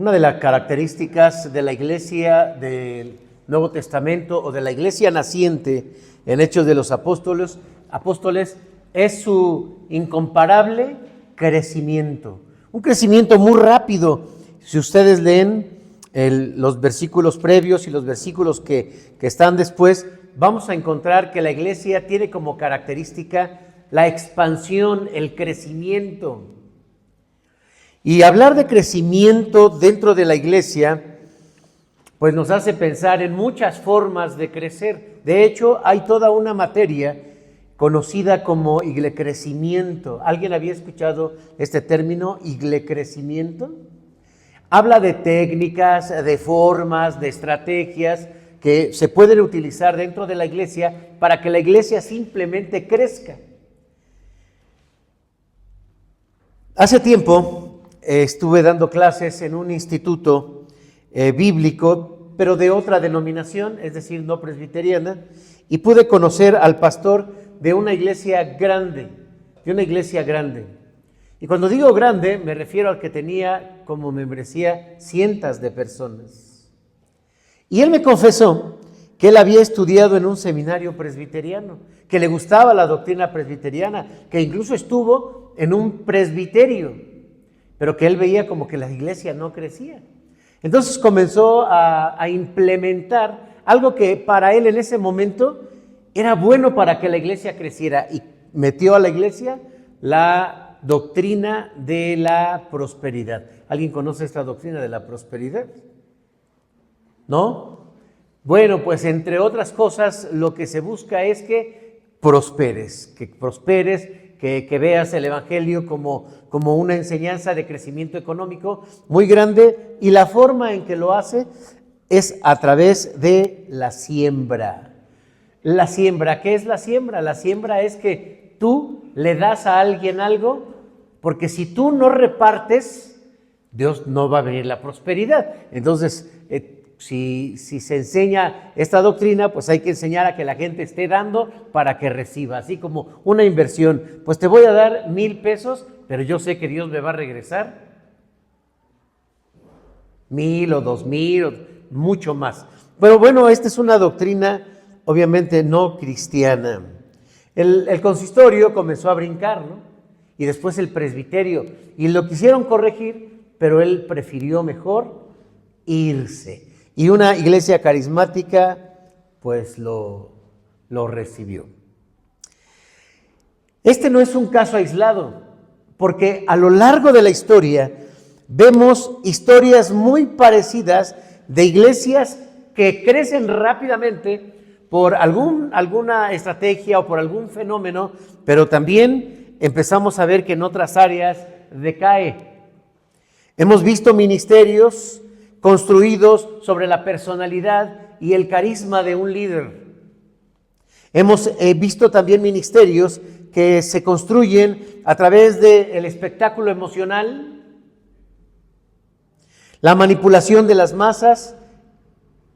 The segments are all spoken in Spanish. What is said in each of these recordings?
Una de las características de la iglesia del Nuevo Testamento o de la iglesia naciente en Hechos de los Apóstoles es su incomparable crecimiento. Un crecimiento muy rápido. Si ustedes leen los versículos previos y los versículos que están después, vamos a encontrar que la iglesia tiene como característica la expansión, el crecimiento. Y hablar de crecimiento dentro de la iglesia, pues nos hace pensar en muchas formas de crecer. De hecho, hay toda una materia conocida como iglecrecimiento. ¿Alguien había escuchado este término, iglecrecimiento? Habla de técnicas, de formas, de estrategias que se pueden utilizar dentro de la iglesia para que la iglesia simplemente crezca. Hace tiempo estuve dando clases en un instituto bíblico, pero de otra denominación, es decir, no presbiteriana, y pude conocer al pastor de una iglesia grande, Y cuando digo grande, me refiero al que tenía como membresía cientos de personas. Y él me confesó que él había estudiado en un seminario presbiteriano, que le gustaba la doctrina presbiteriana, que incluso estuvo en un presbiterio, pero que él veía como que la iglesia no crecía. Entonces comenzó a implementar algo que para él en ese momento era bueno para que la iglesia creciera, y metió a la iglesia la doctrina de la prosperidad. ¿Alguien conoce esta doctrina de la prosperidad? ¿No? Bueno, pues entre otras cosas lo que se busca es que prosperes, que veas el evangelio como una enseñanza de crecimiento económico muy grande, y la forma en que lo hace es a través de la siembra. La siembra, ¿qué es la siembra? La siembra es que tú le das a alguien algo, porque si tú no repartes, Dios no va a venir la prosperidad. Entonces, si se enseña esta doctrina, pues hay que enseñar a que la gente esté dando para que reciba, así como una inversión. Pues te voy a dar 1,000 pesos, pero yo sé que Dios me va a regresar 1,000 o 2,000 o mucho más. Pero bueno, esta es una doctrina obviamente no cristiana. El consistorio comenzó a brincar, ¿no? Y después el presbiterio, y lo quisieron corregir, pero él prefirió mejor irse. Y una iglesia carismática pues lo recibió. Este no es un caso aislado, porque a lo largo de la historia vemos historias muy parecidas de iglesias que crecen rápidamente por alguna estrategia o por algún fenómeno, pero también empezamos a ver que en otras áreas decae. Hemos visto ministerios construidos sobre la personalidad y el carisma de un líder. Hemos visto también ministerios que se construyen a través del espectáculo emocional, la manipulación de las masas,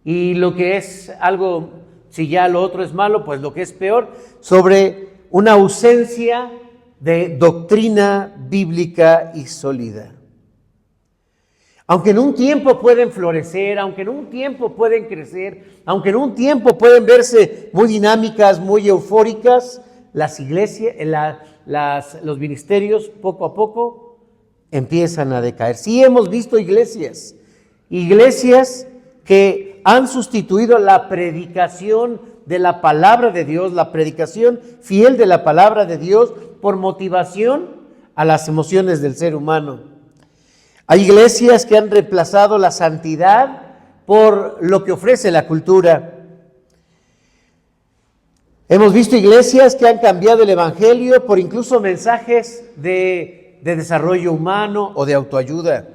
y lo que es algo, si ya lo otro es malo, pues lo que es peor, sobre una ausencia de doctrina bíblica y sólida. Aunque en un tiempo pueden florecer, aunque en un tiempo pueden crecer, aunque en un tiempo pueden verse muy dinámicas, muy eufóricas, las iglesias, los ministerios poco a poco empiezan a decaer. Sí hemos visto iglesias que han sustituido la predicación de la palabra de Dios, la predicación fiel de la palabra de Dios, por motivación a las emociones del ser humano. Hay iglesias que han reemplazado la santidad por lo que ofrece la cultura. Hemos visto iglesias que han cambiado el evangelio por incluso mensajes de desarrollo humano o de autoayuda.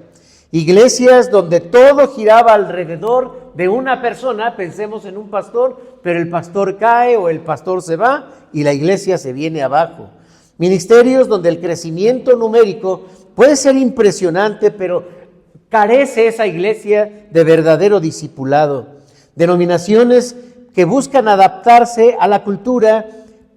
Iglesias donde todo giraba alrededor de una persona, pensemos en un pastor, pero el pastor cae o el pastor se va y la iglesia se viene abajo. Ministerios donde el crecimiento numérico puede ser impresionante, pero carece esa iglesia de verdadero discipulado. Denominaciones que buscan adaptarse a la cultura,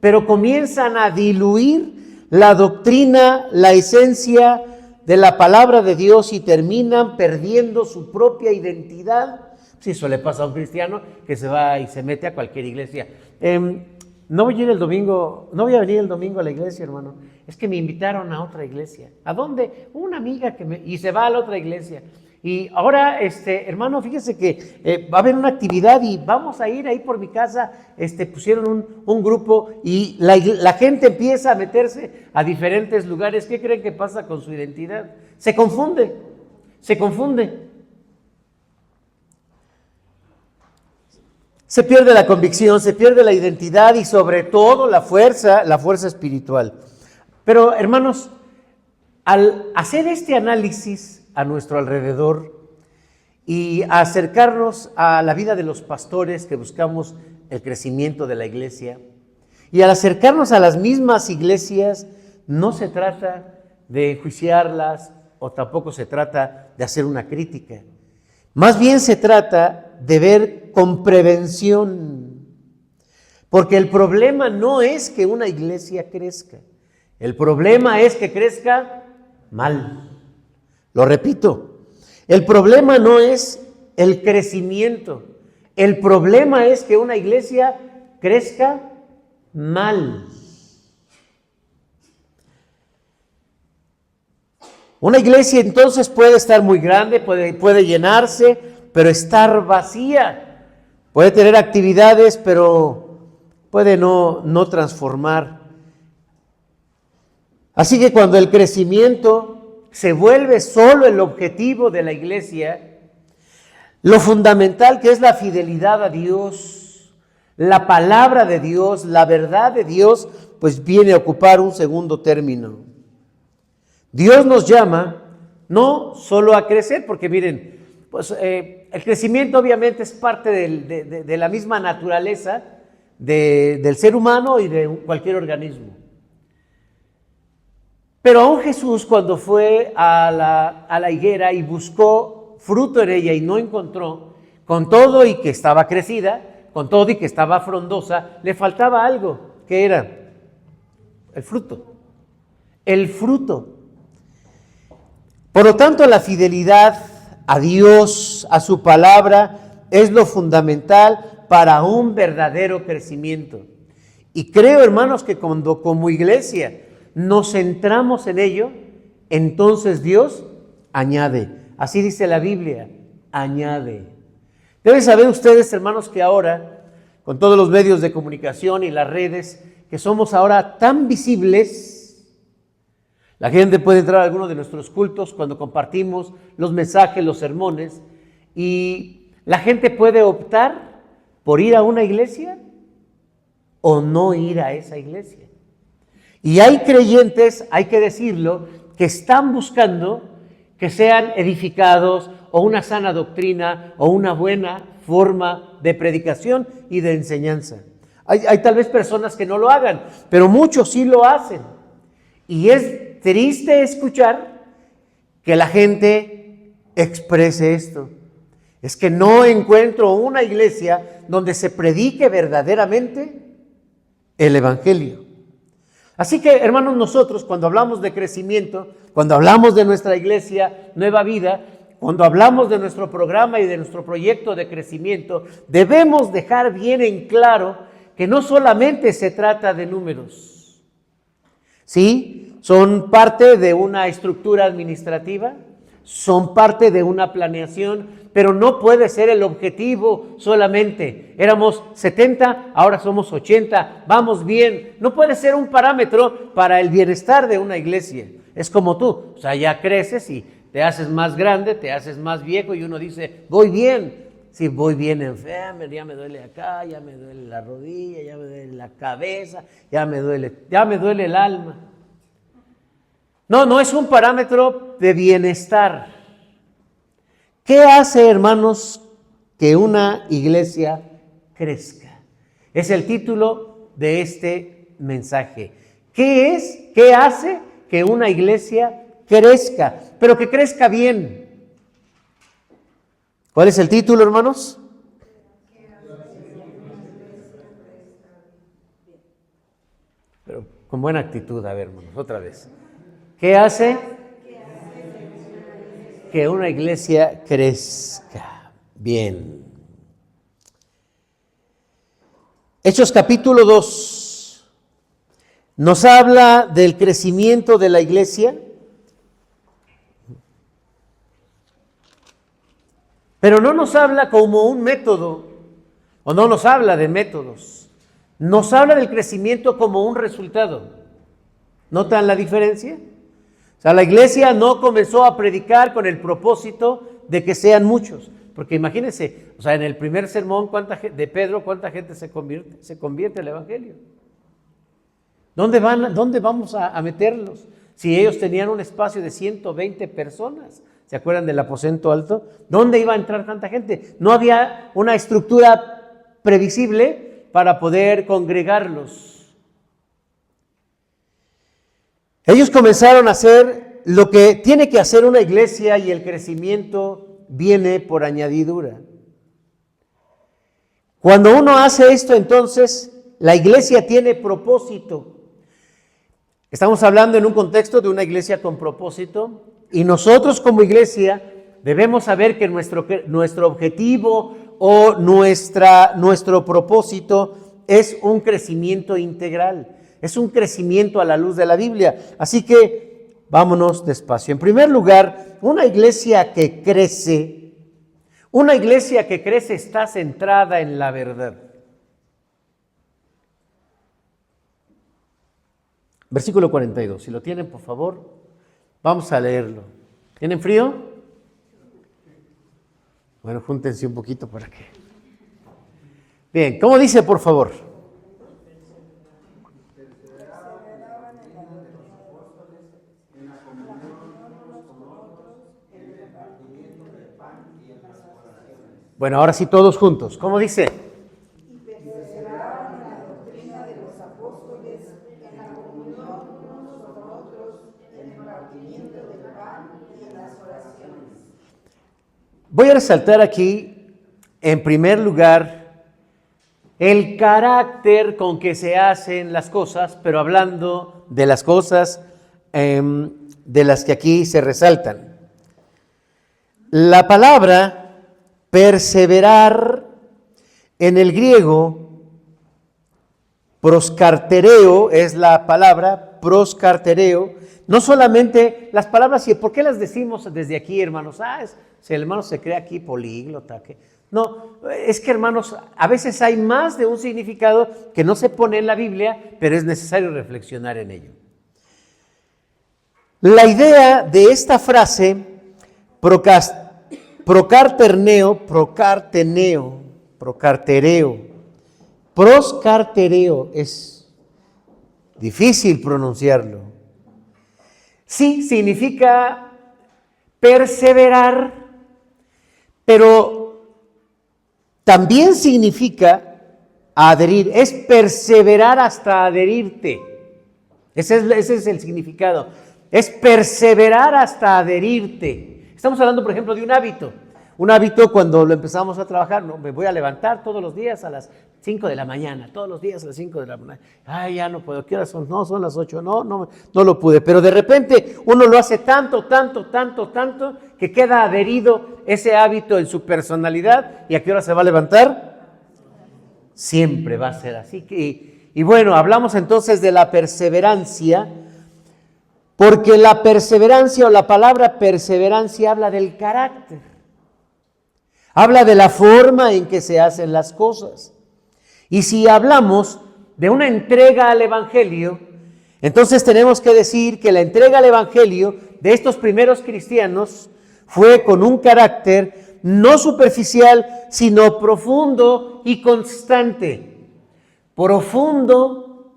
pero comienzan a diluir la doctrina, la esencia de la palabra de Dios y terminan perdiendo su propia identidad. Si eso le pasa a un cristiano que se va y se mete a cualquier iglesia. No voy a ir el domingo, no voy a venir el domingo a la iglesia, hermano. Es que me invitaron a otra iglesia. ¿A dónde? Una amiga y se va a la otra iglesia. Y ahora, hermano, fíjese que va a haber una actividad y vamos a ir ahí por mi casa. Pusieron un grupo y la gente empieza a meterse a diferentes lugares. ¿Qué creen que pasa con su identidad? Se confunde, se confunde. Se pierde la convicción, se pierde la identidad y sobre todo la fuerza espiritual. Pero, hermanos, al hacer este análisis a nuestro alrededor y acercarnos a la vida de los pastores que buscamos el crecimiento de la iglesia, y al acercarnos a las mismas iglesias, no se trata de enjuiciarlas o tampoco se trata de hacer una crítica. Más bien se trata de ver con prevención, porque el problema no es que una iglesia crezca, el problema es que crezca mal. Lo repito, el problema no es el crecimiento, el problema es que una iglesia crezca mal. Una iglesia entonces puede estar muy grande, puede llenarse, pero estar vacía. Puede tener actividades, pero puede no transformar. Así que cuando el crecimiento se vuelve solo el objetivo de la iglesia, lo fundamental que es la fidelidad a Dios, la palabra de Dios, la verdad de Dios, pues viene a ocupar un segundo término. Dios nos llama no solo a crecer, porque miren, pues el crecimiento obviamente es parte de la misma naturaleza del ser humano y de cualquier organismo. Pero aún Jesús, cuando fue a la higuera y buscó fruto en ella y no encontró, con todo y que estaba crecida, con todo y que estaba frondosa, le faltaba algo. ¿Qué era? El fruto. El fruto. Por lo tanto, la fidelidad a Dios, a su palabra, es lo fundamental para un verdadero crecimiento. Y creo, hermanos, que cuando como iglesia nos centramos en ello, entonces Dios añade. Así dice la Biblia, añade. Deben saber ustedes, hermanos, que ahora, con todos los medios de comunicación y las redes, que somos ahora tan visibles. La gente puede entrar a alguno de nuestros cultos cuando compartimos los mensajes, los sermones, y la gente puede optar por ir a una iglesia o no ir a esa iglesia. Y hay creyentes, hay que decirlo, que están buscando que sean edificados o una sana doctrina o una buena forma de predicación y de enseñanza. Hay tal vez personas que no lo hagan, pero muchos sí lo hacen. Y es triste escuchar que la gente exprese esto. Es que no encuentro una iglesia donde se predique verdaderamente el evangelio. Así que, hermanos, nosotros cuando hablamos de crecimiento, cuando hablamos de nuestra iglesia Nueva Vida, cuando hablamos de nuestro programa y de nuestro proyecto de crecimiento, debemos dejar bien en claro que no solamente se trata de números. Sí, son parte de una estructura administrativa, son parte de una planeación, pero no puede ser el objetivo solamente. Éramos 70, ahora somos 80, vamos bien. No puede ser un parámetro para el bienestar de una iglesia. Es como tú, o sea, ya creces y te haces más grande, te haces más viejo y uno dice, voy bien. Sí, voy bien enfermo, ya me duele acá, ya me duele la rodilla, ya me duele la cabeza, ya me duele el alma. No es un parámetro de bienestar. ¿Qué hace, hermanos, que una iglesia crezca? Es el título de este mensaje. ¿Qué hace que una iglesia crezca? Pero que crezca bien. ¿Cuál es el título, hermanos? Pero con buena actitud, a ver, hermanos, otra vez. ¿Qué hace? que una iglesia crezca. Bien. Hechos capítulo 2 nos habla del crecimiento de la iglesia, pero no nos habla como un método, o no nos habla de métodos, nos habla del crecimiento como un resultado. ¿Notan la diferencia? O sea, la iglesia no comenzó a predicar con el propósito de que sean muchos, porque imagínense, o sea, en el primer sermón de Pedro, ¿cuánta gente se convierte al evangelio? ¿Dónde vamos a meterlos? Si ellos tenían un espacio de 120 personas, ¿se acuerdan del aposento alto? ¿Dónde iba a entrar tanta gente? No había una estructura previsible para poder congregarlos. Ellos comenzaron a hacer lo que tiene que hacer una iglesia y el crecimiento viene por añadidura. Cuando uno hace esto, entonces la iglesia tiene propósito. Estamos hablando en un contexto de una iglesia con propósito y nosotros como iglesia debemos saber que nuestro objetivo o nuestro propósito es un crecimiento integral, es un crecimiento a la luz de la Biblia. Así que vámonos despacio. En primer lugar, una iglesia que crece está centrada en la verdad. Versículo 42, si lo tienen, por favor, vamos a leerlo. ¿Tienen frío? Bueno, júntense un poquito para que... Bien, ¿cómo dice, por favor? Bueno, ahora sí todos juntos. ¿Cómo dice? Y perseveraban en la doctrina de los apóstoles, en la comunión unos con otros, en el partimiento del pan y en las oraciones. Voy a resaltar aquí, en primer lugar, el carácter con que se hacen las cosas, pero hablando de las cosas de las que aquí se resaltan. La palabra perseverar en el griego, proskartereo es la palabra, proskartereo. No solamente las palabras, ¿y por qué las decimos desde aquí, hermanos? Si el hermano se cree aquí políglota. No, es que, hermanos, a veces hay más de un significado que no se pone en la Biblia, pero es necesario reflexionar en ello. La idea de esta frase, proskartereo, es difícil pronunciarlo. Sí, significa perseverar, pero también significa adherir, es perseverar hasta adherirte. Ese es el significado, es perseverar hasta adherirte. Estamos hablando, por ejemplo, de un hábito. Un hábito cuando lo empezamos a trabajar, no, me voy a levantar todos los días a las 5 de la mañana, todos los días a las 5 de la mañana. Ay, ya no puedo, ¿qué horas son? No, son las 8, no lo pude. Pero de repente uno lo hace tanto, que queda adherido ese hábito en su personalidad. ¿Y a qué hora se va a levantar? Siempre va a ser así. Y bueno, hablamos entonces de la perseverancia, porque la perseverancia o la palabra perseverancia habla del carácter. Habla de la forma en que se hacen las cosas. Y si hablamos de una entrega al Evangelio, entonces tenemos que decir que la entrega al Evangelio de estos primeros cristianos fue con un carácter no superficial, sino profundo y constante. Profundo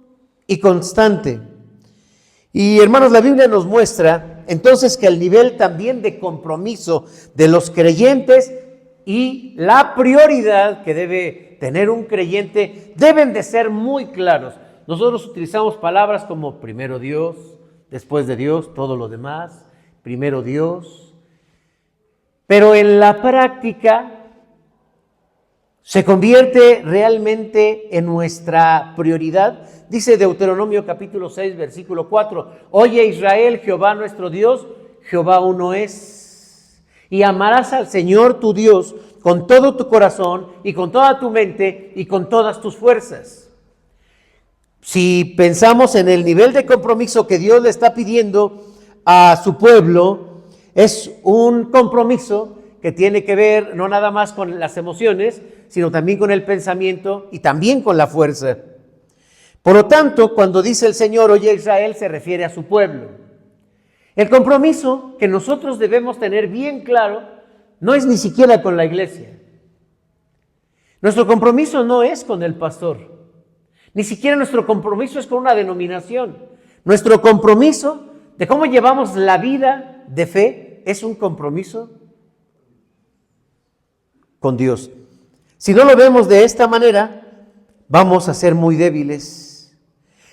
y constante. Y hermanos, la Biblia nos muestra entonces que el nivel también de compromiso de los creyentes y la prioridad que debe tener un creyente deben de ser muy claros. Nosotros utilizamos palabras como primero Dios, después de Dios todo lo demás, primero Dios. Pero en la práctica se convierte realmente en nuestra prioridad. Dice Deuteronomio capítulo 6, versículo 4, Oye Israel, Jehová nuestro Dios, Jehová uno es. y amarás al Señor tu Dios con todo tu corazón y con toda tu mente y con todas tus fuerzas. Si pensamos en el nivel de compromiso que Dios le está pidiendo a su pueblo, es un compromiso que tiene que ver no nada más con las emociones, sino también con el pensamiento y también con la fuerza. Por lo tanto, cuando dice el Señor, oye Israel, se refiere a su pueblo. El compromiso que nosotros debemos tener bien claro no es ni siquiera con la iglesia. Nuestro compromiso no es con el pastor. Ni siquiera nuestro compromiso es con una denominación. Nuestro compromiso de cómo llevamos la vida de fe es un compromiso con Dios. Si no lo vemos de esta manera, vamos a ser muy débiles.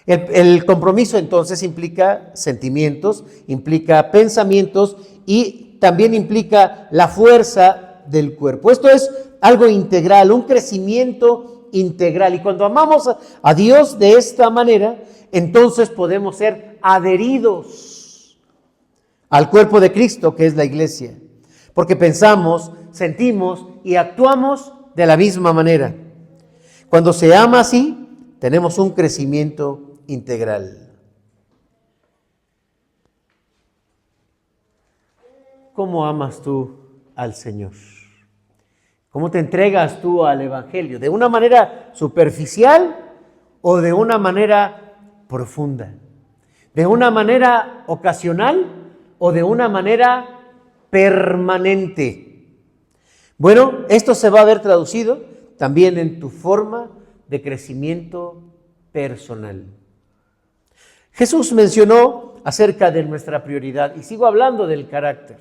El compromiso entonces implica sentimientos, implica pensamientos y también implica la fuerza del cuerpo. Esto es algo integral, un crecimiento integral. Y cuando amamos a Dios de esta manera, entonces podemos ser adheridos al cuerpo de Cristo, que es la iglesia. Porque pensamos, sentimos y actuamos de la misma manera. Cuando se ama así, tenemos un crecimiento integral. ¿Cómo amas tú al Señor? ¿Cómo te entregas tú al Evangelio? ¿De una manera superficial o de una manera profunda? ¿De una manera ocasional o de una manera permanente? Bueno, esto se va a ver traducido también en tu forma de crecimiento personal. Jesús mencionó acerca de nuestra prioridad y sigo hablando del carácter.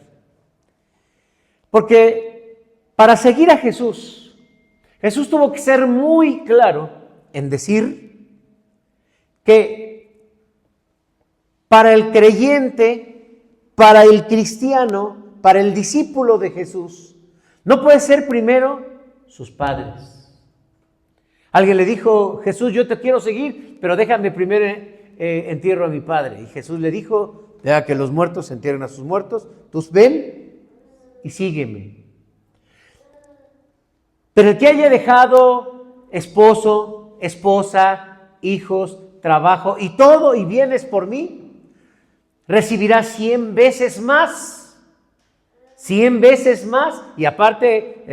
Porque para seguir a Jesús, Jesús tuvo que ser muy claro en decir que para el creyente, para el cristiano, para el discípulo de Jesús, no puede ser primero sus padres. Alguien le dijo, Jesús, yo te quiero seguir, pero déjame primero entierro a mi padre. Y Jesús le dijo, deja que los muertos entierren a sus muertos, tú ven y sígueme. Pero el que haya dejado esposo, esposa, hijos, trabajo y todo y bienes por mí, recibirá 100 veces más. 100 veces más y aparte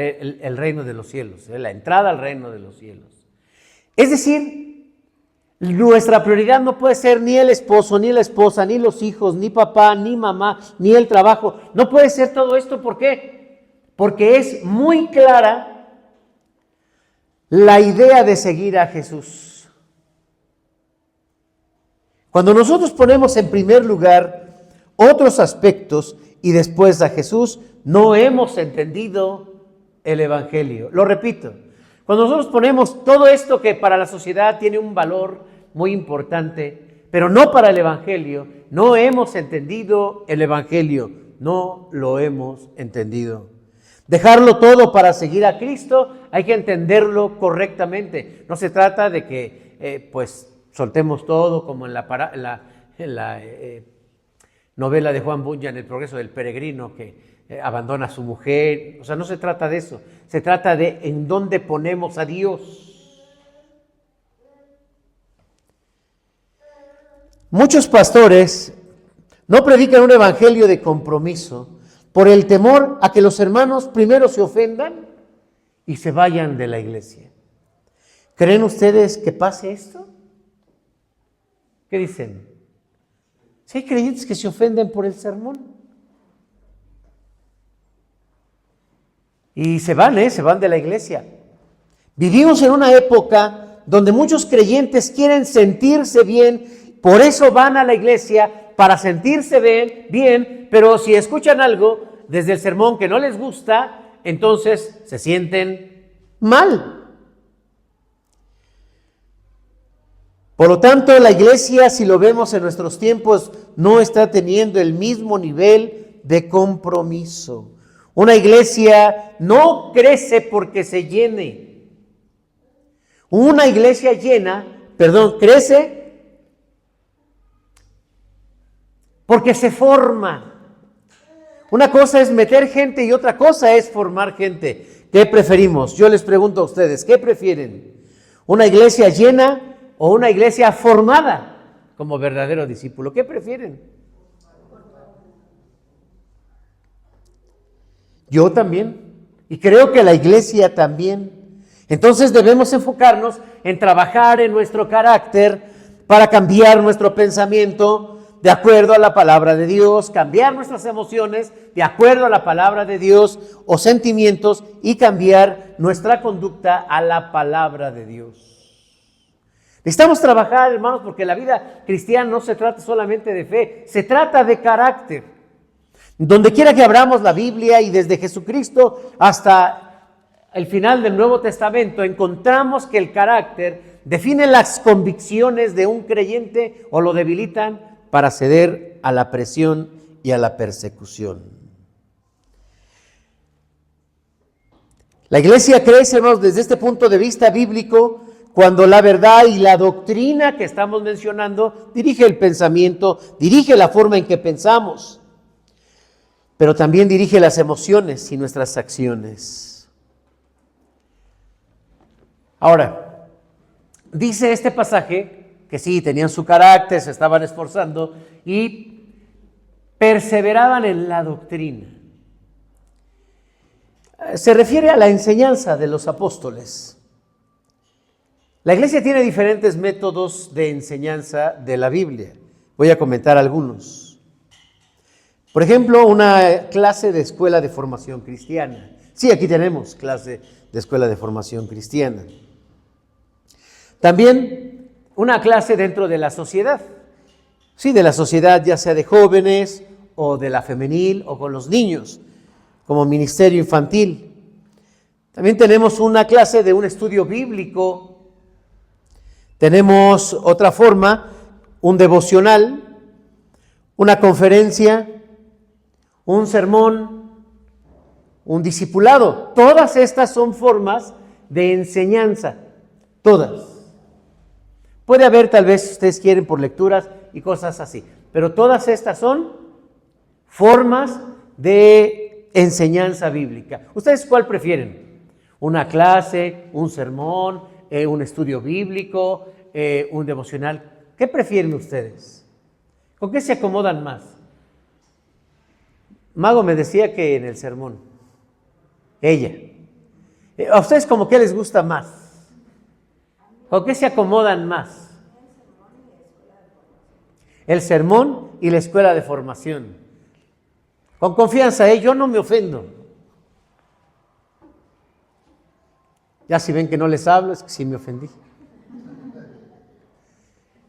el reino de los cielos, la entrada al reino de los cielos. Es decir, nuestra prioridad no puede ser ni el esposo, ni la esposa, ni los hijos, ni papá, ni mamá, ni el trabajo. No puede ser todo esto, ¿por qué? Porque es muy clara la idea de seguir a Jesús. Cuando nosotros ponemos en primer lugar otros aspectos y después a Jesús, no hemos entendido el Evangelio. Lo repito, cuando nosotros ponemos todo esto que para la sociedad tiene un valor muy importante, pero no para el Evangelio, no hemos entendido el Evangelio, no lo hemos entendido. Dejarlo todo para seguir a Cristo, hay que entenderlo correctamente. No se trata de que soltemos todo como en la novela de Juan Bunyan, El progreso del peregrino, que abandona a su mujer. O sea, no se trata de eso. Se trata de en dónde ponemos a Dios. Muchos pastores no predican un evangelio de compromiso por el temor a que los hermanos primero se ofendan y se vayan de la iglesia. ¿Creen ustedes que pase esto? ¿Qué dicen? Si hay creyentes que se ofenden por el sermón. Y se van de la iglesia. Vivimos en una época donde muchos creyentes quieren sentirse bien, por eso van a la iglesia, para sentirse bien, pero si escuchan algo desde el sermón que no les gusta, entonces se sienten mal. Por lo tanto, la iglesia, si lo vemos en nuestros tiempos, no está teniendo el mismo nivel de compromiso. Una iglesia no crece porque se llene. Una iglesia crece porque se forma. Una cosa es meter gente y otra cosa es formar gente. ¿Qué preferimos? Yo les pregunto a ustedes, ¿qué prefieren? ¿Una iglesia llena o una iglesia formada como verdadero discípulo? ¿Qué prefieren? Yo también. Y creo que la iglesia también. Entonces debemos enfocarnos en trabajar en nuestro carácter para cambiar nuestro pensamiento de acuerdo a la palabra de Dios, cambiar nuestras emociones de acuerdo a la palabra de Dios o sentimientos y cambiar nuestra conducta a la palabra de Dios. Necesitamos trabajar, hermanos, porque la vida cristiana no se trata solamente de fe, se trata de carácter. Donde quiera que abramos la Biblia y desde Jesucristo hasta el final del Nuevo Testamento, encontramos que el carácter define las convicciones de un creyente o lo debilitan para ceder a la presión y a la persecución. La iglesia crece, hermanos, desde este punto de vista bíblico, cuando la verdad y la doctrina que estamos mencionando dirige el pensamiento, dirige la forma en que pensamos, pero también dirige las emociones y nuestras acciones. Ahora, dice este pasaje que sí, tenían su carácter, se estaban esforzando y perseveraban en la doctrina. Se refiere a la enseñanza de los apóstoles. La iglesia tiene diferentes métodos de enseñanza de la Biblia. Voy a comentar algunos. Por ejemplo, una clase de escuela de formación cristiana. Sí, aquí tenemos clase de escuela de formación cristiana. También una clase dentro de la sociedad. Sí, de la sociedad, ya sea de jóvenes o de la femenil o con los niños, como ministerio infantil. También tenemos una clase de un estudio bíblico. Tenemos otra forma, un devocional, una conferencia, un sermón, un discipulado. Todas estas son formas de enseñanza, todas. Puede haber, tal vez, si ustedes quieren, por lecturas y cosas así, pero todas estas son formas de enseñanza bíblica. ¿Ustedes cuál prefieren? ¿Una clase, un sermón, un estudio bíblico, un devocional? ¿Qué prefieren ustedes? ¿Con qué se acomodan más? Mago me decía que en el sermón. Ella. ¿A ustedes como qué les gusta más? ¿Con qué se acomodan más? El sermón y la escuela de formación. Con confianza, yo no me ofendo. Ya si ven que no les hablo, es que sí me ofendí.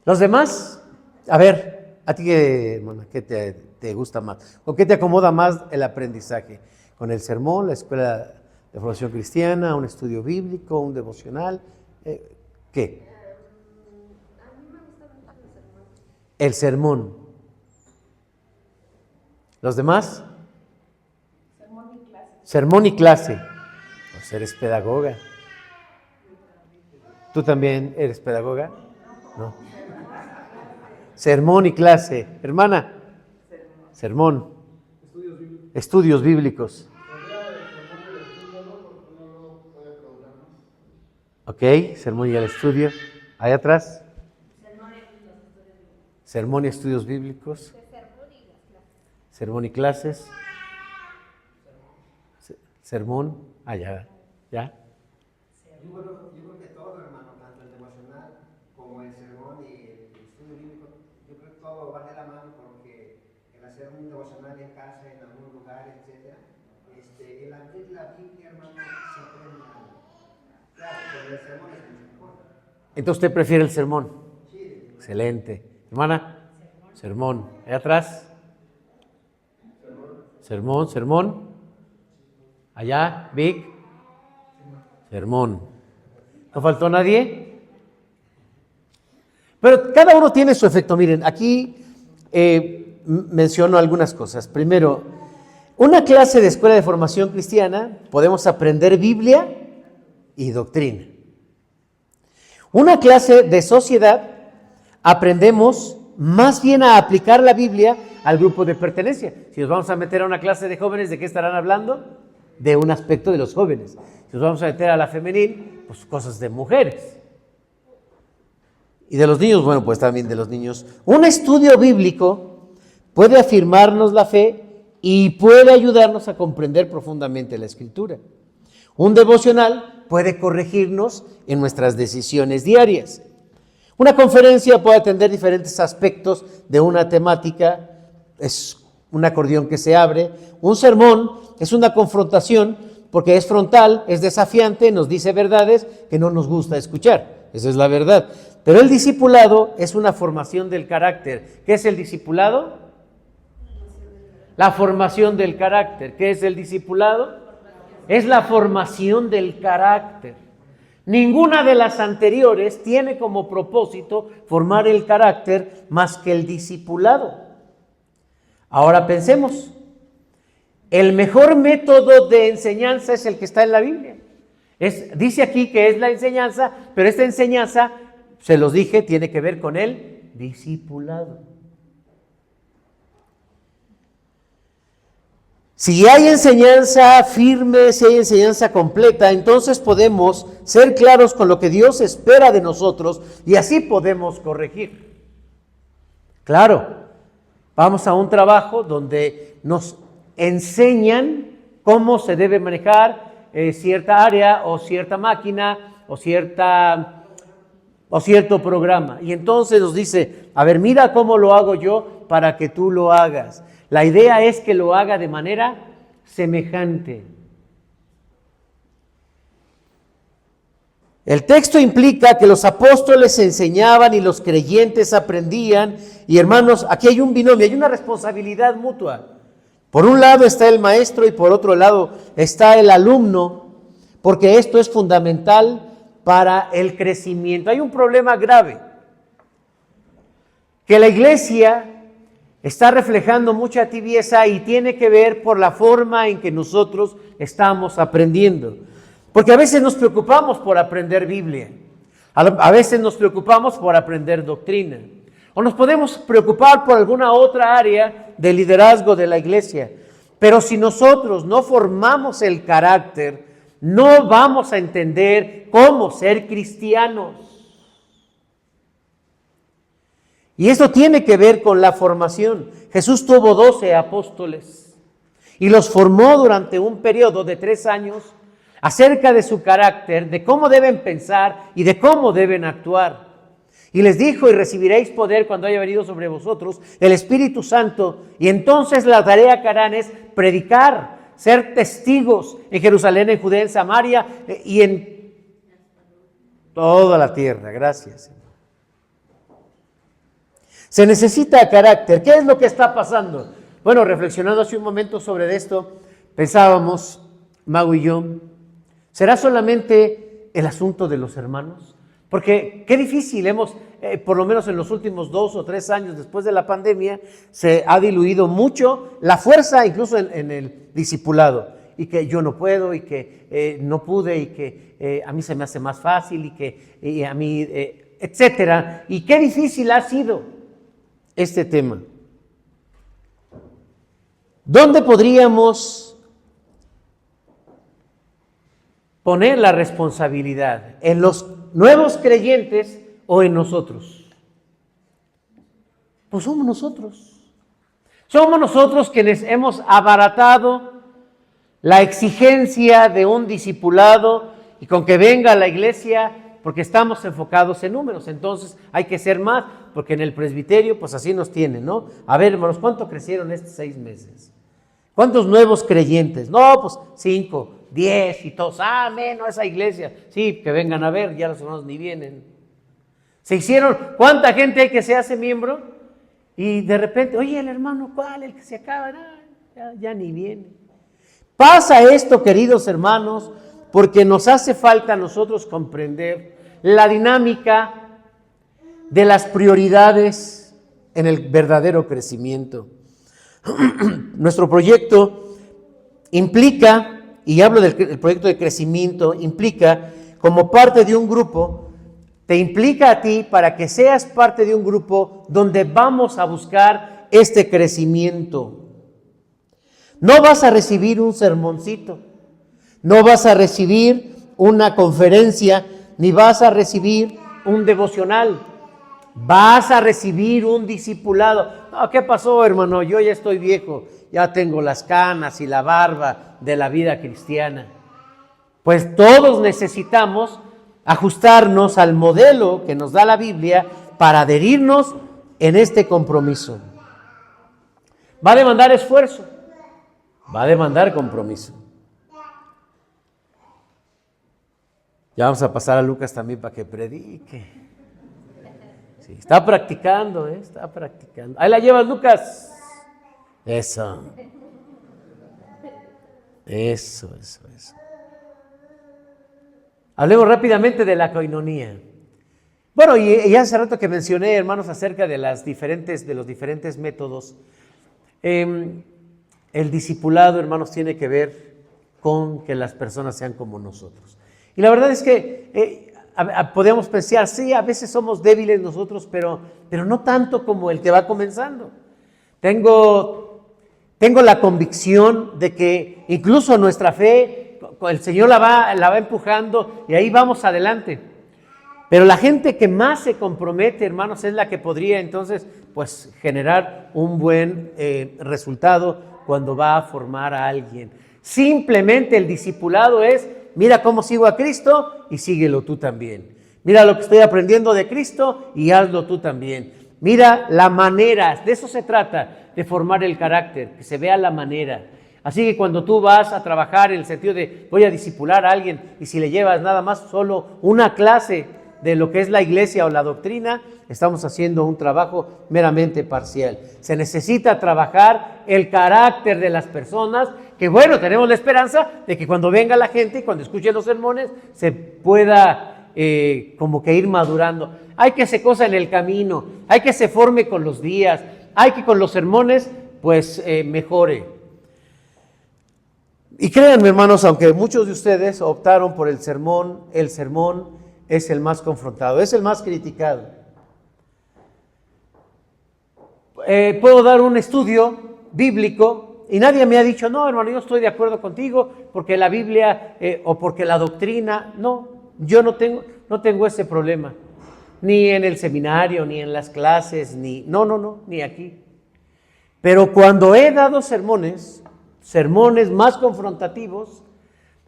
Los demás, a ver, ¿a ti hermana, qué te gusta más? ¿Con qué te acomoda más el aprendizaje? ¿Con el sermón, la escuela de formación cristiana, un estudio bíblico, un devocional? ¿Qué? A mí me gusta mucho el sermón. El sermón. ¿Los demás? Sermón y clase. Sermón y clase. Pues eres pedagoga. ¿Tú también eres pedagoga? No. Sermón y clase. Hermana. Sermón. Estudios bíblicos. Ok, sermón y el estudio. Ahí atrás. Sermón y estudios bíblicos. Sermón y clases. Sermón. Ya. Yo creo que todo, hermano, tanto el devocional como el sermón y el estudio bíblico, yo creo que todo va de la mano porque el hacer un devocional en casa, en algún lugar, etc., el abrir la Biblia, hermano, se aprende algo. Claro, pero el sermón es mucho mejor. Entonces usted prefiere el sermón. Sí. Excelente. Hermana, sermón. Ahí atrás. Sermón. Allá, Vic. Sermón. ¿No faltó nadie? Pero cada uno tiene su efecto. Miren, aquí menciono algunas cosas. Primero, una clase de escuela de formación cristiana, podemos aprender Biblia y doctrina. Una clase de sociedad, aprendemos más bien a aplicar la Biblia al grupo de pertenencia. Si nos vamos a meter a una clase de jóvenes, ¿de qué estarán hablando? De un aspecto de los jóvenes. Si nos vamos a meter a la femenil, pues cosas de mujeres. Y de los niños, bueno, pues también de los niños. Un estudio bíblico puede afirmarnos la fe y puede ayudarnos a comprender profundamente la Escritura. Un devocional puede corregirnos en nuestras decisiones diarias. Una conferencia puede atender diferentes aspectos de una temática, es un acordeón que se abre. Un sermón es una confrontación porque es frontal, es desafiante, nos dice verdades que no nos gusta escuchar. Esa es la verdad. Pero el discipulado es una formación del carácter. ¿Qué es el discipulado? La formación del carácter. ¿Qué es el discipulado? Es la formación del carácter. Ninguna de las anteriores tiene como propósito formar el carácter más que el discipulado. Ahora pensemos, el mejor método de enseñanza es el que está en la Biblia. Dice aquí que es la enseñanza, pero esta enseñanza, se los dije, tiene que ver con el discipulado. Si hay enseñanza firme, si hay enseñanza completa, entonces podemos ser claros con lo que Dios espera de nosotros y así podemos corregir. Claro, vamos a un trabajo donde nos enseñan cómo se debe manejar cierta área o cierta máquina o cierto programa. Y entonces nos dice, a ver, mira cómo lo hago yo para que tú lo hagas. La idea es que lo haga de manera semejante. El texto implica que los apóstoles enseñaban y los creyentes aprendían. Y hermanos, aquí hay un binomio, hay una responsabilidad mutua. Por un lado está el maestro y por otro lado está el alumno, porque esto es fundamental para el crecimiento. Hay un problema grave, que la iglesia está reflejando mucha tibieza y tiene que ver por la forma en que nosotros estamos aprendiendo. Porque a veces nos preocupamos por aprender Biblia, a veces nos preocupamos por aprender doctrina, o nos podemos preocupar por alguna otra área de liderazgo de la iglesia. Pero si nosotros no formamos el carácter, no vamos a entender cómo ser cristianos. Y esto tiene que ver con la formación. Jesús tuvo 12 apóstoles y los formó durante un periodo de 3 años acerca de su carácter, de cómo deben pensar y de cómo deben actuar. Y les dijo, y recibiréis poder cuando haya venido sobre vosotros el Espíritu Santo. Y entonces la tarea que harán es predicar, ser testigos en Jerusalén, en Judea, en Samaria y en toda la tierra. Gracias. Se necesita carácter. ¿Qué es lo que está pasando? Bueno, reflexionando hace un momento sobre esto, pensábamos, Mago y yo, ¿será solamente el asunto de los hermanos? Porque qué difícil por lo menos en los últimos 2 o 3 años después de la pandemia, se ha diluido mucho la fuerza incluso en el discipulado. Y que yo no puedo, y que no pude, y que a mí se me hace más fácil, y a mí, etcétera. Y qué difícil ha sido este tema. ¿Dónde podríamos poner la responsabilidad? ¿En los nuevos creyentes o en nosotros? Pues somos nosotros. Somos nosotros quienes hemos abaratado la exigencia de un discipulado y con que venga a la iglesia porque estamos enfocados en números. Entonces hay que ser más, porque en el presbiterio pues así nos tienen, ¿no? A ver, hermanos, ¿cuánto crecieron estos 6 meses? ¿Cuántos nuevos creyentes? No, pues 5, 10 y todos. Ah, menos esa iglesia. Sí, que vengan a ver, ya los hermanos ni vienen. Se hicieron, ¿cuánta gente hay que se hace miembro? Y de repente, oye, el hermano, ¿cuál? El que se acaba, ya ni viene. Pasa esto, queridos hermanos, porque nos hace falta a nosotros comprender la dinámica de las prioridades en el verdadero crecimiento. Nuestro proyecto implica, y hablo del proyecto de crecimiento, implica como parte de un grupo te implica a ti para que seas parte de un grupo donde vamos a buscar este crecimiento. No vas a recibir un sermoncito, no vas a recibir una conferencia, ni vas a recibir un devocional. Vas a recibir un discipulado. No, ¿qué pasó, hermano? Yo ya estoy viejo, ya tengo las canas y la barba de la vida cristiana. Pues todos necesitamos ajustarnos al modelo que nos da la Biblia para adherirnos en este compromiso. Va a demandar esfuerzo, va a demandar compromiso. Ya vamos a pasar a Lucas también para que predique. Sí, está practicando, está practicando. Ahí la llevas, Lucas. Eso. Hablemos rápidamente de la coinonía. Bueno, y hace rato que mencioné, hermanos, acerca de los diferentes métodos. El discipulado, hermanos, tiene que ver con que las personas sean como nosotros. Y la verdad es que podemos pensar, sí, a veces somos débiles nosotros, pero no tanto como el que va comenzando. Tengo la convicción de que incluso nuestra fe, el Señor la va empujando y ahí vamos adelante. Pero la gente que más se compromete, hermanos, es la que podría entonces pues generar un buen resultado cuando va a formar a alguien. Simplemente el discipulado es: mira cómo sigo a Cristo y síguelo tú también. Mira lo que estoy aprendiendo de Cristo y hazlo tú también. Mira la manera, de eso se trata, de formar el carácter, que se vea la manera. Así que cuando tú vas a trabajar en el sentido de voy a discipular a alguien, y si le llevas nada más solo una clase de lo que es la iglesia o la doctrina, estamos haciendo un trabajo meramente parcial. Se necesita trabajar el carácter de las personas, que bueno, tenemos la esperanza de que cuando venga la gente y cuando escuche los sermones se pueda como que ir madurando. Hay que hacer cosas en el camino, hay que se forme con los días, hay que con los sermones pues mejore. Y créanme, hermanos, aunque muchos de ustedes optaron por el sermón es el más confrontado, es el más criticado. Puedo dar un estudio bíblico y nadie me ha dicho, no, hermano, yo estoy de acuerdo contigo porque la Biblia o porque la doctrina. No, yo no tengo ese problema, ni en el seminario, ni en las clases, ni aquí. Pero cuando he dado sermones más confrontativos,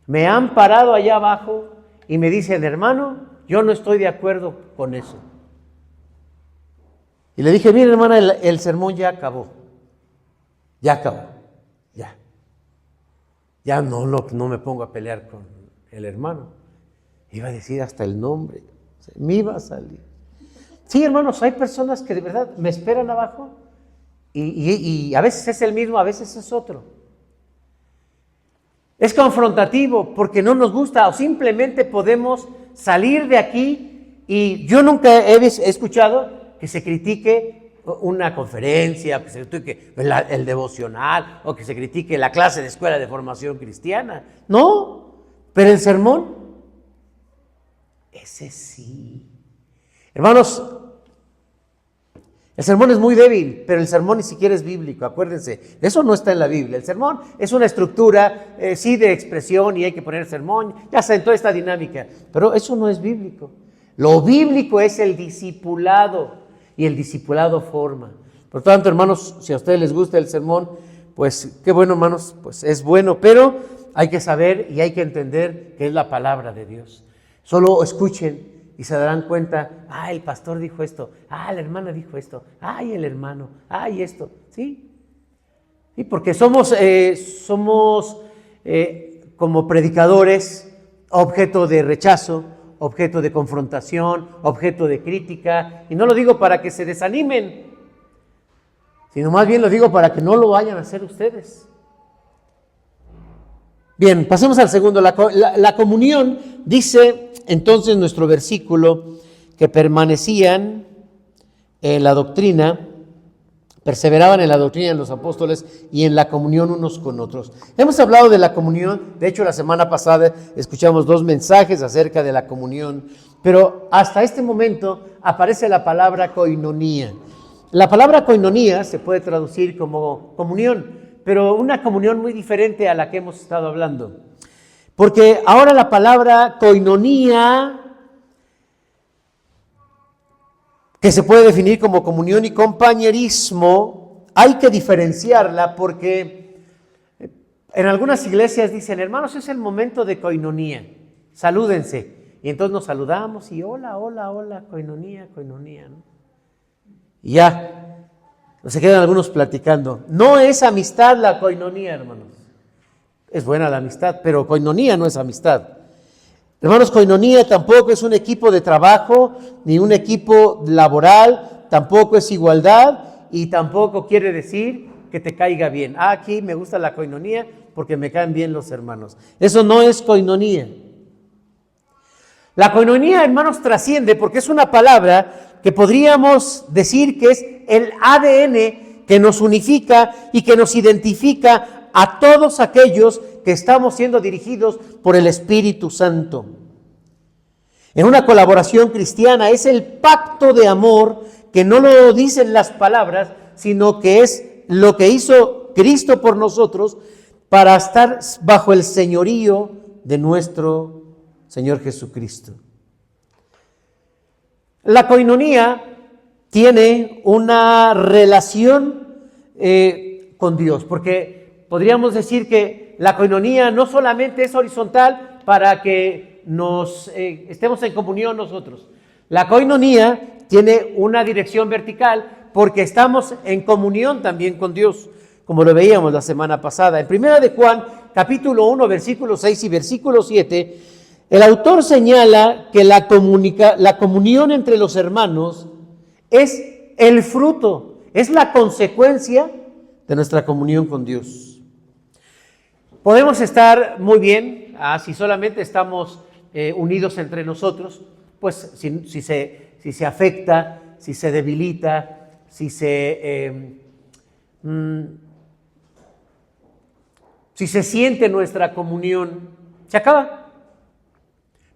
me han parado allá abajo y me dicen, hermano, yo no estoy de acuerdo con eso. Y le dije, mire, hermana, el sermón ya acabó. Ya no me pongo a pelear con el hermano. Iba a decir hasta el nombre, me iba a salir. Sí, hermanos, hay personas que de verdad me esperan abajo y a veces es el mismo, a veces es otro. Es confrontativo porque no nos gusta o simplemente podemos salir de aquí y yo nunca he escuchado que se critique una conferencia, que se critique el devocional o que se critique la clase de escuela de formación cristiana. No, pero el sermón, ese sí. Hermanos, el sermón es muy débil, pero el sermón ni siquiera es bíblico, acuérdense, eso no está en la Biblia. El sermón es una estructura, sí, de expresión y hay que poner sermón, ya está en toda esta dinámica, pero eso no es bíblico. Lo bíblico es el discipulado y el discipulado forma. Por tanto, hermanos, si a ustedes les gusta el sermón, pues qué bueno, hermanos, pues es bueno, pero hay que saber y hay que entender que es la palabra de Dios. Solo escuchen y se darán cuenta, el pastor dijo esto, la hermana dijo esto, el hermano, esto, ¿sí? Sí, porque somos como predicadores objeto de rechazo, objeto de confrontación, objeto de crítica, y no lo digo para que se desanimen, sino más bien lo digo para que no lo vayan a hacer ustedes. Bien, pasemos al segundo, la comunión. Dice entonces nuestro versículo que permanecían en la doctrina, perseveraban en la doctrina de los apóstoles y en la comunión unos con otros. Hemos hablado de la comunión, de hecho la semana pasada escuchamos 2 mensajes acerca de la comunión, pero hasta este momento aparece la palabra koinonía. La palabra koinonía se puede traducir como comunión, pero una comunión muy diferente a la que hemos estado hablando. Porque ahora la palabra koinonía, que se puede definir como comunión y compañerismo, hay que diferenciarla porque en algunas iglesias dicen, hermanos, es el momento de koinonía, salúdense. Y entonces nos saludamos y hola, hola, hola, koinonía, koinonía, ¿no? Y ya, se quedan algunos platicando. No es amistad la koinonía, hermanos. Es buena la amistad, pero koinonía no es amistad. Hermanos, koinonía tampoco es un equipo de trabajo, ni un equipo laboral, tampoco es igualdad y tampoco quiere decir que te caiga bien. Aquí me gusta la koinonía porque me caen bien los hermanos. Eso no es koinonía. La koinonía, hermanos, trasciende porque es una palabra que podríamos decir que es el ADN que nos unifica y que nos identifica a todos aquellos que estamos siendo dirigidos por el Espíritu Santo. En una colaboración cristiana es el pacto de amor que no lo dicen las palabras, sino que es lo que hizo Cristo por nosotros para estar bajo el señorío de nuestro Señor Jesucristo. La koinonía tiene una relación con Dios, porque podríamos decir que la koinonía no solamente es horizontal para que nos estemos en comunión nosotros. La koinonía tiene una dirección vertical porque estamos en comunión también con Dios, como lo veíamos la semana pasada. En 1 de Juan, capítulo 1, versículo 6 y versículo 7, el autor señala que la comunión entre los hermanos es el fruto, es la consecuencia de nuestra comunión con Dios. Podemos estar muy bien si solamente estamos unidos entre nosotros, pues si se afecta, si se debilita, si se siente nuestra comunión, se acaba.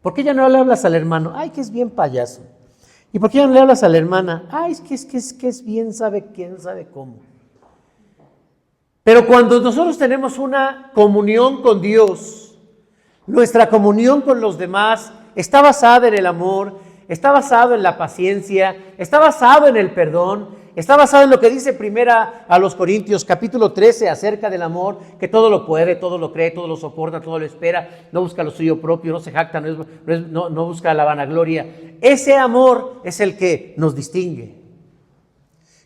¿Por qué ya no le hablas al hermano? Ay, que es bien payaso. ¿Y por qué ya no le hablas a la hermana? Ay, es que es bien, sabe quién, sabe cómo. Pero cuando nosotros tenemos una comunión con Dios, nuestra comunión con los demás está basada en el amor, está basado en la paciencia, está basado en el perdón, está basado en lo que dice 1 a los Corintios, capítulo 13, acerca del amor, que todo lo puede, todo lo cree, todo lo soporta, todo lo espera, no busca lo suyo propio, no se jacta, no busca la vanagloria. Ese amor es el que nos distingue.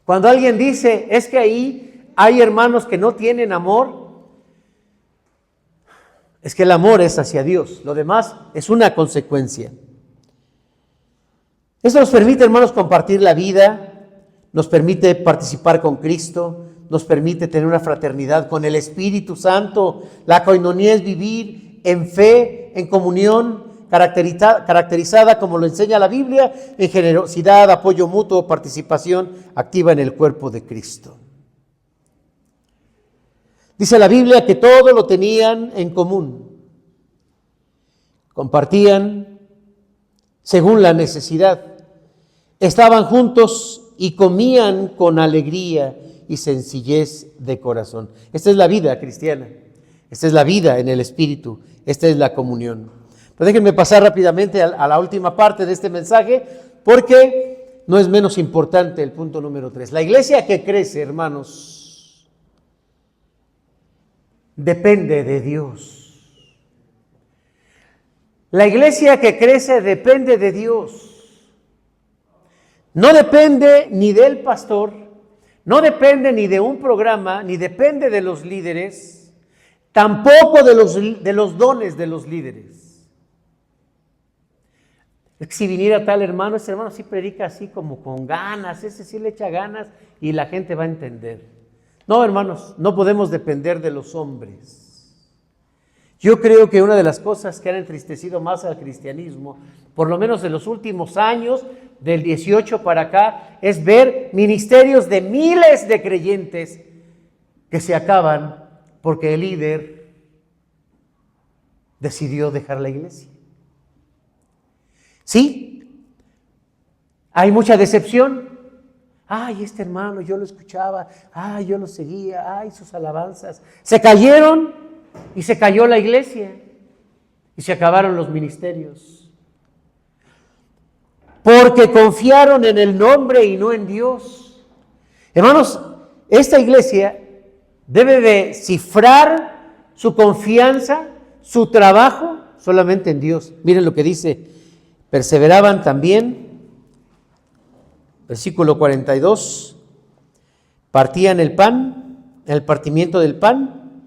Cuando alguien dice, es que ahí hay hermanos que no tienen amor, es que el amor es hacia Dios, lo demás es una consecuencia. Eso nos permite, hermanos, compartir la vida, nos permite participar con Cristo, nos permite tener una fraternidad con el Espíritu Santo. La koinonía es vivir en fe, en comunión, caracterizada, como lo enseña la Biblia, en generosidad, apoyo mutuo, participación activa en el cuerpo de Cristo. Dice la Biblia que todo lo tenían en común, compartían según la necesidad, estaban juntos y comían con alegría y sencillez de corazón. Esta es la vida cristiana, esta es la vida en el Espíritu, esta es la comunión. Pero déjenme pasar rápidamente a la última parte de este mensaje, porque no es menos importante el punto número 3. La iglesia que crece, hermanos, depende de Dios. La iglesia que crece depende de Dios. No depende ni del pastor, no depende ni de un programa, ni depende de los líderes, tampoco de los dones de los líderes. Es que si viniera tal hermano, ese hermano sí predica así como con ganas, ese sí le echa ganas y la gente va a entender. No, hermanos, no podemos depender de los hombres. Yo creo que una de las cosas que han entristecido más al cristianismo, por lo menos en los últimos años, del 18 para acá es ver ministerios de miles de creyentes que se acaban porque el líder decidió dejar la iglesia. Sí, hay mucha decepción. Ay, este hermano, yo lo escuchaba, ay, yo lo seguía, ay, sus alabanzas. Se cayeron y se cayó la iglesia y se acabaron los ministerios. Porque confiaron en el nombre y no en Dios. Hermanos, esta iglesia debe de cifrar su confianza, su trabajo solamente en Dios. Miren lo que dice, perseveraban también. Versículo 42, partían el pan, en el partimiento del pan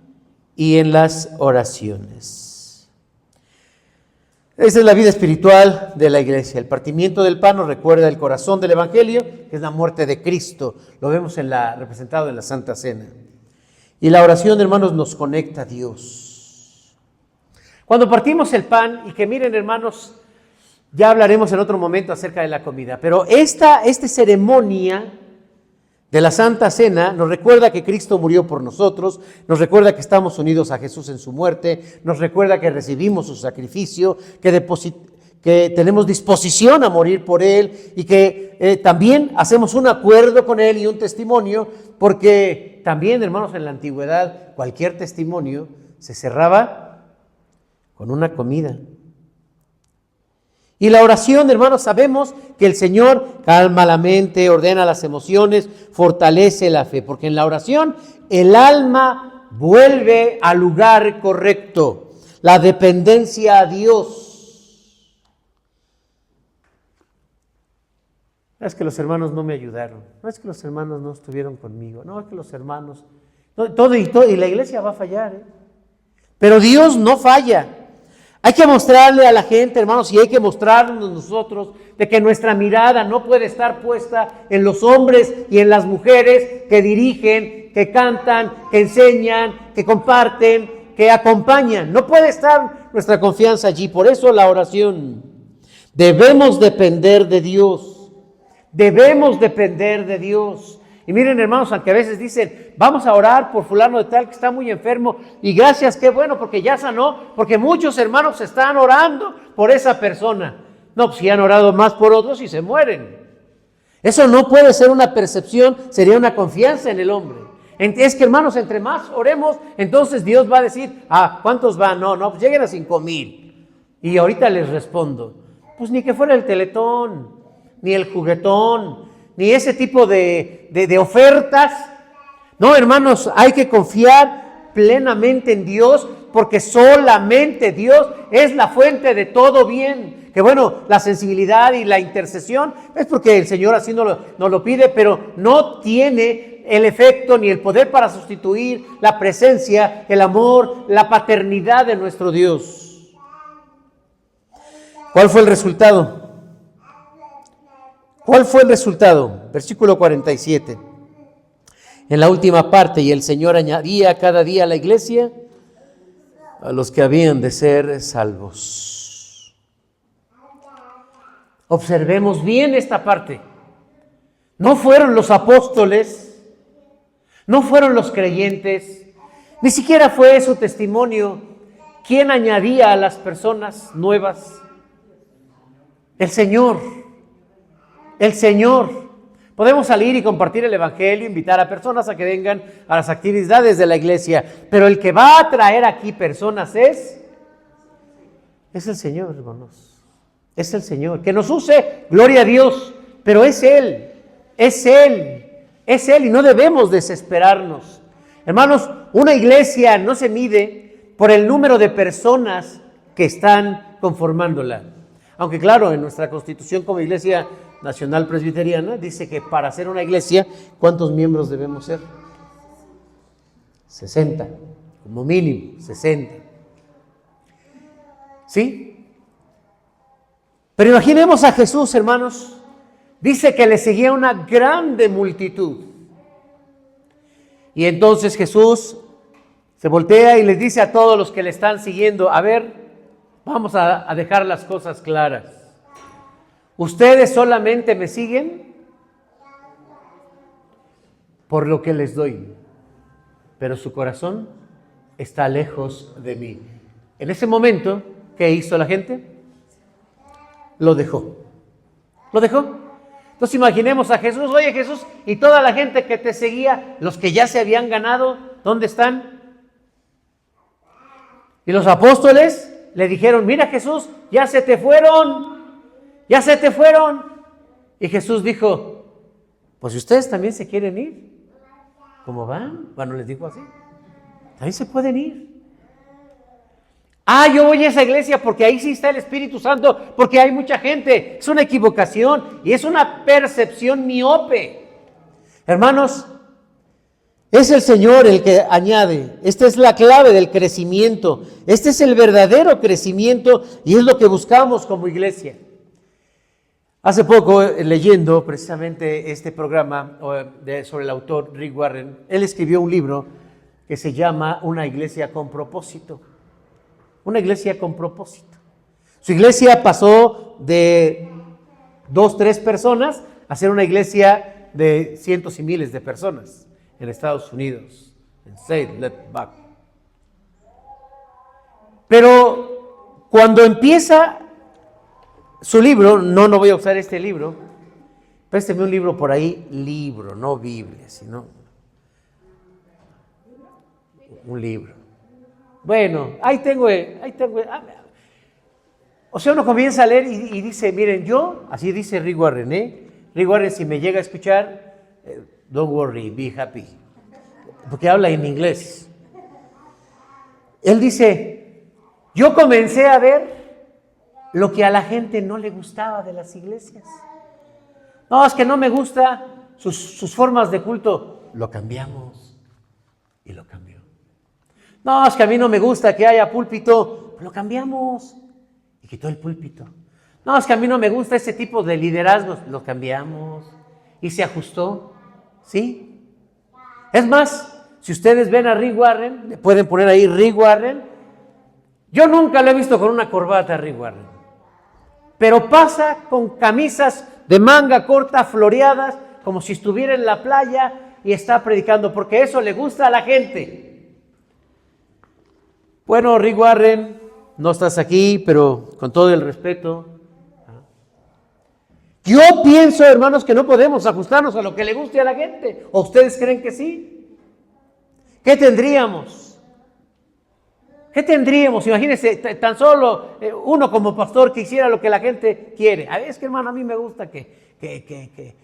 y en las oraciones. Esa es la vida espiritual de la iglesia. El partimiento del pan nos recuerda el corazón del evangelio, que es la muerte de Cristo. Lo vemos representado en la Santa Cena. Y la oración, hermanos, nos conecta a Dios. Cuando partimos el pan, y que miren, hermanos, ya hablaremos en otro momento acerca de la comida, pero esta ceremonia de la Santa Cena nos recuerda que Cristo murió por nosotros, nos recuerda que estamos unidos a Jesús en su muerte, nos recuerda que recibimos su sacrificio, que tenemos disposición a morir por Él y que también hacemos un acuerdo con Él y un testimonio, porque también, hermanos, en la antigüedad cualquier testimonio se cerraba con una comida. Y la oración, hermanos, sabemos que el Señor calma la mente, ordena las emociones, fortalece la fe, porque en la oración el alma vuelve al lugar correcto, la dependencia a Dios. No es que los hermanos no me ayudaron, no es que los hermanos no estuvieron conmigo, no es que los hermanos, todo y la iglesia va a fallar, pero Dios no falla. Hay que mostrarle a la gente, hermanos, y hay que mostrarnos nosotros de que nuestra mirada no puede estar puesta en los hombres y en las mujeres que dirigen, que cantan, que enseñan, que comparten, que acompañan. No puede estar nuestra confianza allí. Por eso la oración. Debemos depender de Dios. Debemos depender de Dios. Y miren, hermanos, aunque a veces dicen, vamos a orar por fulano de tal que está muy enfermo, y gracias, qué bueno, porque ya sanó, porque muchos hermanos están orando por esa persona. No, pues si han orado más por otros y se mueren. Eso no puede ser una percepción, sería una confianza en el hombre. Es que, hermanos, entre más oremos, entonces Dios va a decir, ¿cuántos van? No, pues lleguen a 5,000. Y ahorita les respondo, pues ni que fuera el Teletón, ni el juguetón, ni ese tipo de ofertas. No, hermanos, hay que confiar plenamente en Dios, porque solamente Dios es la fuente de todo bien. Que bueno, la sensibilidad y la intercesión es porque el Señor así nos lo pide, pero no tiene el efecto ni el poder para sustituir la presencia, el amor, la paternidad de nuestro Dios. ¿Cuál fue el resultado? ¿Cuál fue el resultado? Versículo 47. En la última parte, y el Señor añadía cada día a la iglesia a los que habían de ser salvos. Observemos bien esta parte. No fueron los apóstoles, no fueron los creyentes, ni siquiera fue su testimonio quien añadía a las personas nuevas. El Señor. El Señor. Podemos salir y compartir el evangelio, invitar a personas a que vengan a las actividades de la iglesia, pero el que va a traer aquí personas es el Señor, hermanos. Es el Señor. Que nos use, gloria a Dios, pero es Él, es Él, es Él, y no debemos desesperarnos. Hermanos, una iglesia no se mide por el número de personas que están conformándola. Aunque claro, en nuestra constitución como Iglesia Nacional Presbiteriana dice que para ser una iglesia, ¿cuántos miembros debemos ser? 60, como mínimo, 60. ¿Sí? Pero imaginemos a Jesús, hermanos, dice que le seguía una grande multitud. Y entonces Jesús se voltea y les dice a todos los que le están siguiendo, a ver, vamos a dejar las cosas claras. Ustedes solamente me siguen por lo que les doy, pero su corazón está lejos de mí. En ese momento, ¿qué hizo la gente? Lo dejó. Lo dejó. Entonces imaginemos a Jesús, oye Jesús, y toda la gente que te seguía, los que ya se habían ganado, ¿dónde están? Y los apóstoles le dijeron, mira Jesús, ya se te fueron, ya se te fueron. Y Jesús dijo, pues si ustedes también se quieren ir, ¿cómo van? Bueno, les dijo así, también se pueden ir. Yo voy a esa iglesia porque ahí sí está el Espíritu Santo, porque hay mucha gente. Es una equivocación y es una percepción miope. Hermanos, es el Señor el que añade. Esta es la clave del crecimiento. Este es el verdadero crecimiento y es lo que buscamos como iglesia. Hace poco, leyendo precisamente este programa sobre el autor Rick Warren, él escribió un libro que se llama Una iglesia con propósito. Una iglesia con propósito. Su iglesia pasó de 2, 3 personas a ser una iglesia de cientos y miles de personas en Estados Unidos, en Saddleback. Pero cuando empieza su libro, no voy a usar este libro, présteme un libro por ahí, libro, no Biblia, sino un libro. Bueno, ahí tengo. O sea, uno comienza a leer y dice, miren, así dice Rick Warren, Rick Warren, si me llega a escuchar, don't worry, be happy, porque habla en inglés. Él dice, yo comencé a ver lo que a la gente no le gustaba de las iglesias. No, es que no me gusta sus formas de culto. Lo cambiamos y lo cambió. No, es que a mí no me gusta que haya púlpito. Lo cambiamos y quitó el púlpito. No, es que a mí no me gusta ese tipo de liderazgos. Lo cambiamos y se ajustó. ¿Sí? Es más, si ustedes ven a Rick Warren, le pueden poner ahí Rick Warren. Yo nunca lo he visto con una corbata a Rick Warren. Pero pasa con camisas de manga corta, floreadas, como si estuviera en la playa y está predicando, porque eso le gusta a la gente. Bueno, Rick Warren, no estás aquí, pero con todo el respeto. Yo pienso, hermanos, que no podemos ajustarnos a lo que le guste a la gente. ¿O ustedes creen que sí? ¿Qué tendríamos? ¿Qué tendríamos? Imagínense, tan solo uno como pastor que hiciera lo que la gente quiere. Es que, hermano, a mí me gusta que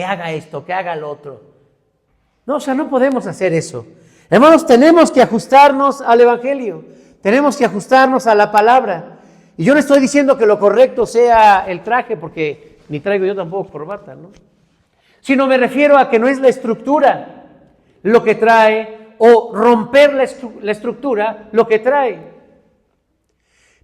haga esto, que haga lo otro. No, o sea, no podemos hacer eso. Hermanos, tenemos que ajustarnos al Evangelio, tenemos que ajustarnos a la palabra. Y yo no estoy diciendo que lo correcto sea el traje, porque ni traigo yo tampoco corbata, ¿no? Sino me refiero a que no es la estructura lo que trae, o romper la estructura lo que trae.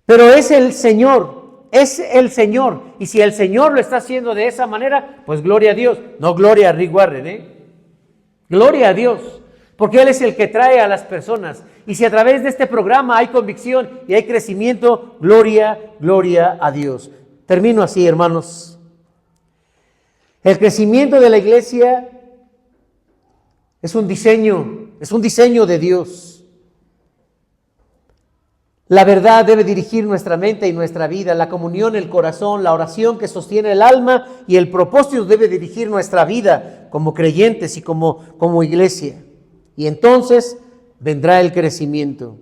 Pero es el Señor, y si el Señor lo está haciendo de esa manera, pues gloria a Dios, no gloria a Rick Warren, gloria a Dios. Porque Él es el que trae a las personas. Y si a través de este programa hay convicción y hay crecimiento, gloria, gloria a Dios. Termino así, hermanos. El crecimiento de la iglesia es un diseño de Dios. La verdad debe dirigir nuestra mente y nuestra vida, la comunión, el corazón, la oración que sostiene el alma y el propósito debe dirigir nuestra vida como creyentes y como iglesia. Y entonces vendrá el crecimiento.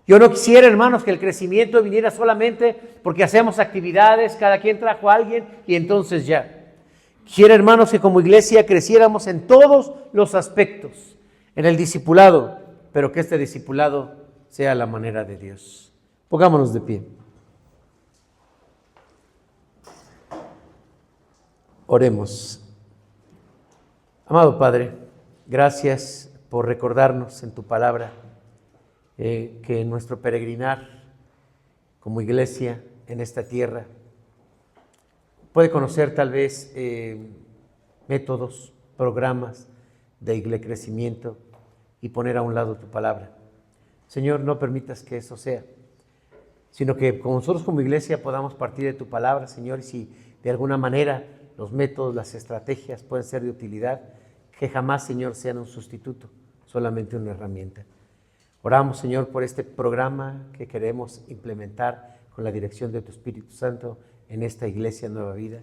Yo no quisiera, hermanos, que el crecimiento viniera solamente porque hacemos actividades, cada quien trajo a alguien y entonces ya. Quisiera, hermanos, que como iglesia creciéramos en todos los aspectos, en el discipulado, pero que este discipulado sea la manera de Dios. Pongámonos de pie. Oremos. Amado Padre, gracias por recordarnos en tu palabra que en nuestro peregrinar como iglesia en esta tierra puede conocer tal vez métodos, programas de crecimiento y poner a un lado tu palabra. Señor, no permitas que eso sea, sino que nosotros como iglesia podamos partir de tu palabra, Señor, y si de alguna manera los métodos, las estrategias pueden ser de utilidad, que jamás, Señor, sean un sustituto, solamente una herramienta. Oramos, Señor, por este programa que queremos implementar con la dirección de tu Espíritu Santo en esta Iglesia Nueva Vida.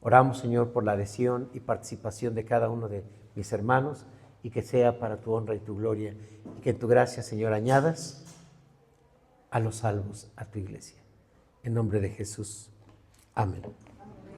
Oramos, Señor, por la adhesión y participación de cada uno de mis hermanos y que sea para tu honra y tu gloria y que en tu gracia, Señor, añadas a los salvos a tu Iglesia. En nombre de Jesús. Amén.